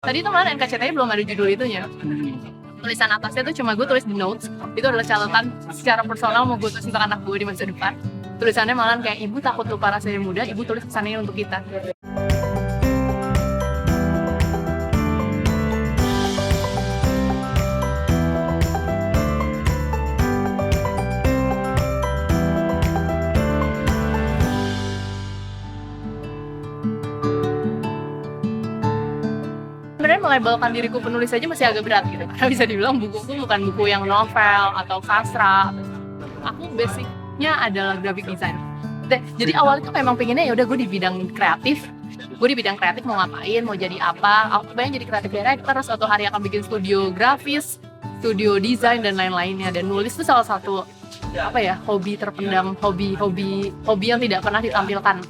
Tadi tuh kemarin NKCTI belum ada judul itunya. Tulisan atasnya tuh cuma gue tulis di notes. Itu adalah catatan secara personal mau gue tulis tentang anak gue di masa depan. Tulisannya malah kayak, ibu takut lupa rasanya muda, ibu tulis pesannya untuk kita. Sebenarnya melabelkan diriku penulis aja masih agak berat gitu. Karena bisa dibilang bukuku bukan buku yang novel atau sastra. Aku basicnya adalah graphic design. Jadi awalnya tuh memang pengennya ya udah gue di bidang kreatif. Gue di bidang kreatif mau ngapain, mau jadi apa. Aku pengen jadi creative director, suatu hari akan bikin studio grafis, studio desain dan lain-lainnya. Dan nulis itu salah satu hobi terpendam, hobi yang tidak pernah ditampilkan.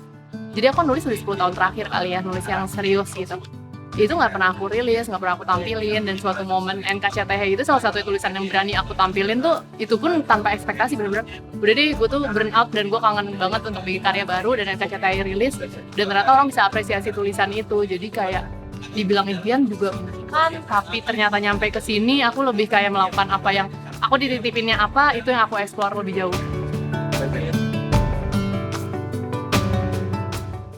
Jadi aku nulis 10 tahun terakhir kali ya, nulis yang serius gitu. Itu nggak pernah aku rilis, nggak pernah aku tampilin, dan suatu momen NKCTI itu salah satu tulisan yang berani aku tampilin tuh, itu pun tanpa ekspektasi, bener-bener udah deh gue tuh burn out dan gue kangen banget untuk bikin karya baru, dan NKCTI rilis, dan ternyata orang bisa apresiasi tulisan itu. Jadi kayak dibilang impian juga kan, tapi ternyata nyampe ke sini aku lebih kayak melakukan apa yang aku dititipinnya, apa itu yang aku explore lebih jauh.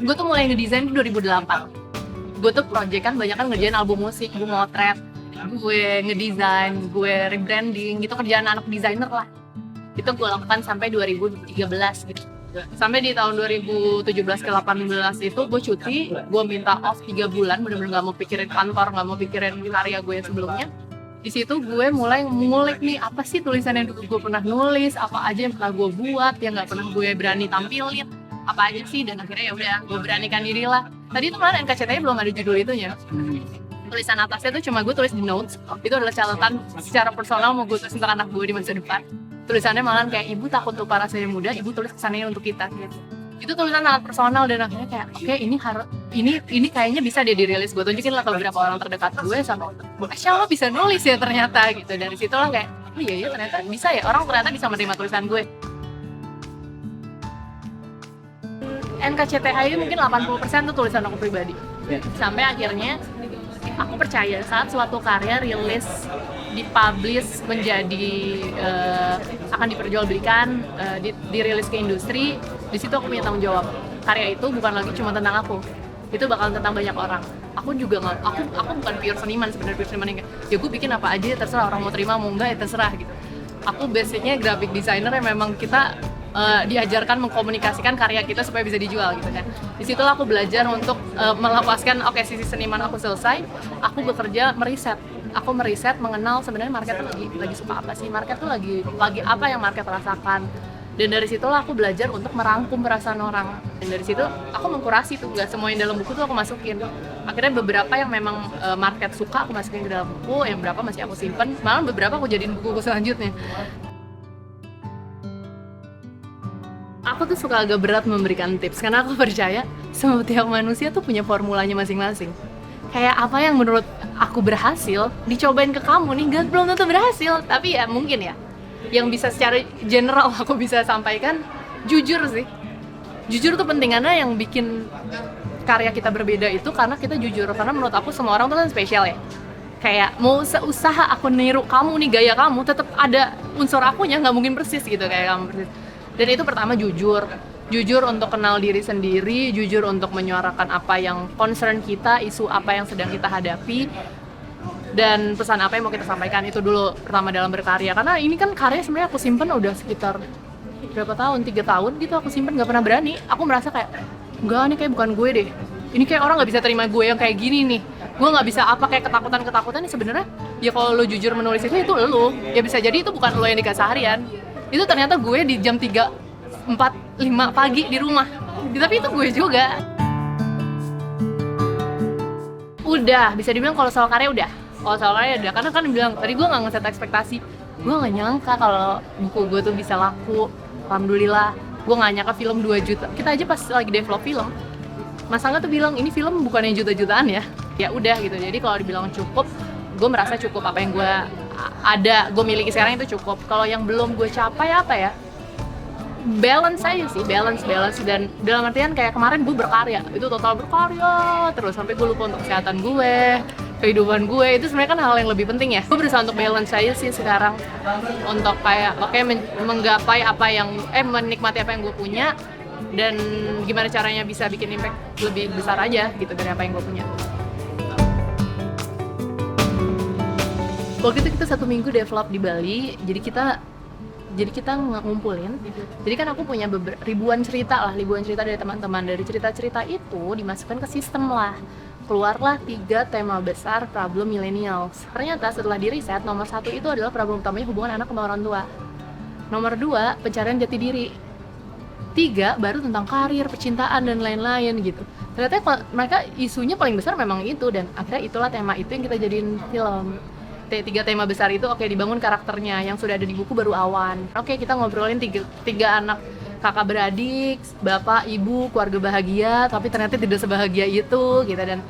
Gue tuh mulai ngedesain di 2008. Gue tuh project kan banyak kan ngerjain album musik, gue motret, gue ngedesain, gue rebranding, gitu kerjaan anak desainer lah. Itu gue lakukan sampai 2013 gitu. Sampai di tahun 2017 ke 18 itu gue cuti, gue minta off 3 bulan, bener-bener gak mau pikirin kantor, gak mau pikirin karya gue yang sebelumnya. Di situ gue mulai ngulik nih, apa sih tulisan yang dulu gue pernah nulis, apa aja yang pernah gue buat, yang gak pernah gue berani tampilin, apa aja sih, dan akhirnya ya udah gue beranikan diri lah. Tadi tuh kemarin NKCTI belum ada judul itunya. Tulisan atasnya tuh cuma gue tulis di notes. Itu adalah catatan secara personal mau gue tulis tentang anak gue di masa depan. Tulisannya malah kayak, ibu takut lupa rasanya muda, ibu tulis pesannya untuk kita gitu. Itu tulisan sangat personal, dan akhirnya kayak oke, ini kayaknya bisa deh dirilis. Gue tunjukin lah ke beberapa orang terdekat gue, sama Asya lo bisa nulis ya ternyata gitu. Dari situ lah kayak, oh iya ternyata bisa ya, orang ternyata bisa menerima tulisan gue. NKCTI mungkin 80% tuh tulisan aku pribadi. Sampai akhirnya aku percaya saat suatu karya rilis, dipublish menjadi akan diperjualbelikan, dirilis ke industri, di situ aku punya tanggung jawab. Karya itu bukan lagi cuma tentang aku, itu bakal tentang banyak orang. Aku juga nggak, aku bukan pure seniman sebenarnya. Pure seniman yang ya gue bikin apa aja terserah, orang mau terima mau enggak ya terserah gitu. Aku basicnya graphic designer yang memang kita diajarkan mengkomunikasikan karya kita supaya bisa dijual gitu kan. Disitulah aku belajar untuk melepaskan sisi seniman aku selesai, aku bekerja meriset. Aku meriset mengenal sebenarnya market tuh lagi suka apa sih, market tuh lagi apa yang market rasakan. Dan dari situlah aku belajar untuk merangkum perasaan orang. Dan dari situ aku mengkurasi tuh, nggak semua yang dalam buku tuh aku masukin. Akhirnya beberapa yang memang market suka aku masukin ke dalam buku, yang beberapa masih aku simpen, malah beberapa aku jadiin buku selanjutnya. Aku tuh suka agak berat memberikan tips, karena aku percaya setiap manusia tuh punya formulanya masing-masing. Kayak apa yang menurut aku berhasil, dicobain ke kamu nih, belum tentu berhasil. Tapi ya mungkin ya, yang bisa secara general aku bisa sampaikan, jujur sih. Jujur tuh pentingannya, yang bikin karya kita berbeda itu karena kita jujur. Karena menurut aku semua orang tuh kan spesial ya. Kayak mau seusaha aku niru kamu nih, gaya kamu, tetap ada unsur akunya, nggak mungkin persis gitu kayak kamu persis. Dan itu pertama jujur untuk kenal diri sendiri, jujur untuk menyuarakan apa yang concern kita, isu apa yang sedang kita hadapi, dan pesan apa yang mau kita sampaikan. Itu dulu pertama dalam berkarya. Karena ini kan karya sebenarnya aku simpen udah sekitar berapa tahun, 3 tahun gitu aku simpen, nggak pernah berani. Aku merasa kayak, enggak, ini kayak bukan gue deh. Ini kayak orang nggak bisa terima gue yang kayak gini nih. Gue nggak bisa kayak ketakutan nih sebenarnya. Ya kalau lo jujur menulis itu lo. Ya bisa jadi itu bukan lo yang dikasih harian. Itu ternyata gue di jam 3, 4, 5 pagi di rumah. Tapi itu gue juga. Udah, bisa dibilang kalau soal karya udah. Karena kan bilang, tadi gue gak ngeset ekspektasi. Gue gak nyangka kalau buku gue tuh bisa laku. Alhamdulillah. Gue gak nyangka film 2 juta. Kita aja pas lagi develop film, Mas Angga tuh bilang, ini film bukannya juta-jutaan ya. Ya udah gitu, jadi kalau dibilang cukup, gue merasa cukup. Apa yang gue gue miliki sekarang itu cukup. Kalau yang belum gue capai apa ya, balance aja sih, balance. Dan dalam artian kayak kemarin gue berkarya, itu total berkarya terus sampai gue lupa untuk kesehatan gue, kehidupan gue, itu sebenarnya kan hal yang lebih penting ya. Gue berusaha untuk balance aja sih sekarang, untuk kayak menggapai apa yang menikmati apa yang gue punya, dan gimana caranya bisa bikin impact lebih besar aja gitu dari apa yang gue punya. Waktu itu kita 1 minggu develop di Bali, jadi kita ngumpulin. Jadi kan aku punya ribuan cerita dari teman-teman. Dari cerita-cerita itu dimasukkan ke sistem lah. Keluarlah 3 tema besar problem millennials. Ternyata setelah di riset, nomor 1 itu adalah problem utamanya hubungan anak sama orang tua. Nomor 2, pencarian jati diri. 3, baru tentang karir, percintaan, dan lain-lain gitu. Ternyata mereka isunya paling besar memang itu, dan akhirnya itulah tema itu yang kita jadiin film. 3 tema besar itu dibangun karakternya yang sudah ada di buku baru awan. Kita ngobrolin 3 anak kakak beradik, bapak, ibu, keluarga bahagia, tapi ternyata tidak sebahagia itu gitu. Dan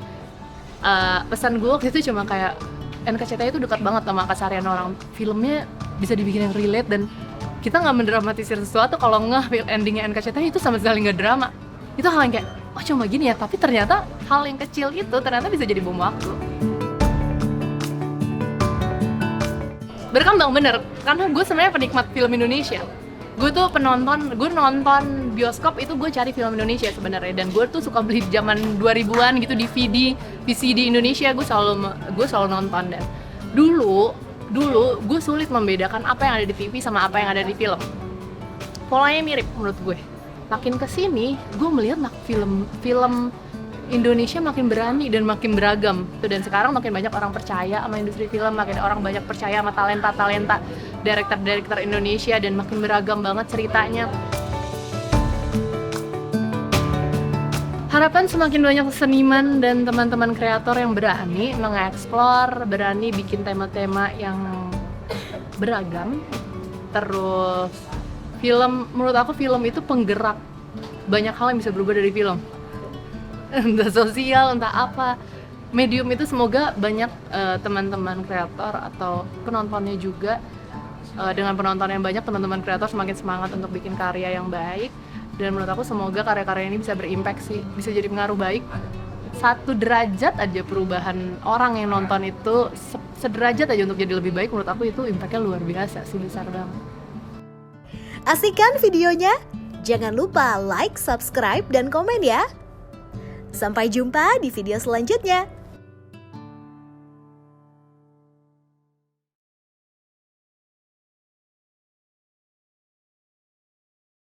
pesan gue waktu itu cuma kayak NKCTI itu dekat banget sama keseharian orang. Filmnya bisa dibikin yang relate, dan kita nggak mendramatisir sesuatu. Kalau endingnya NKCTI itu sama sekali nggak drama. Itu hal yang kayak, oh cuma gini ya, tapi ternyata hal yang kecil itu ternyata bisa jadi bom waktu. Berkembang bener, karena gue sebenarnya penikmat film Indonesia. Gue nonton bioskop itu gue cari film Indonesia sebenarnya, dan gue tuh suka beli zaman 2000-an gitu DVD, VCD Indonesia, gue selalu nonton. Dan dulu gue sulit membedakan apa yang ada di TV sama apa yang ada di film. Polanya mirip menurut gue. Makin kesini, gue melihat film Indonesia makin berani dan makin beragam. Dan sekarang makin banyak orang percaya sama industri film, makin orang banyak percaya sama talenta director Indonesia, dan makin beragam banget ceritanya. Harapan semakin banyak seniman dan teman-teman kreator yang berani mengeksplor, berani bikin tema-tema yang beragam. Terus menurut aku film itu penggerak banyak hal yang bisa berubah dari film. Entah sosial, entah apa, medium itu semoga banyak teman-teman kreator atau penontonnya juga, dengan penonton yang banyak, teman-teman kreator semakin semangat untuk bikin karya yang baik. Dan menurut aku semoga karya-karya ini bisa berimpact sih, bisa jadi pengaruh baik. 1 derajat aja perubahan orang yang nonton itu, sederajat aja untuk jadi lebih baik, menurut aku itu impactnya luar biasa sih, besar banget. Asik kan videonya? Jangan lupa like, subscribe, dan komen ya. Sampai jumpa di video selanjutnya.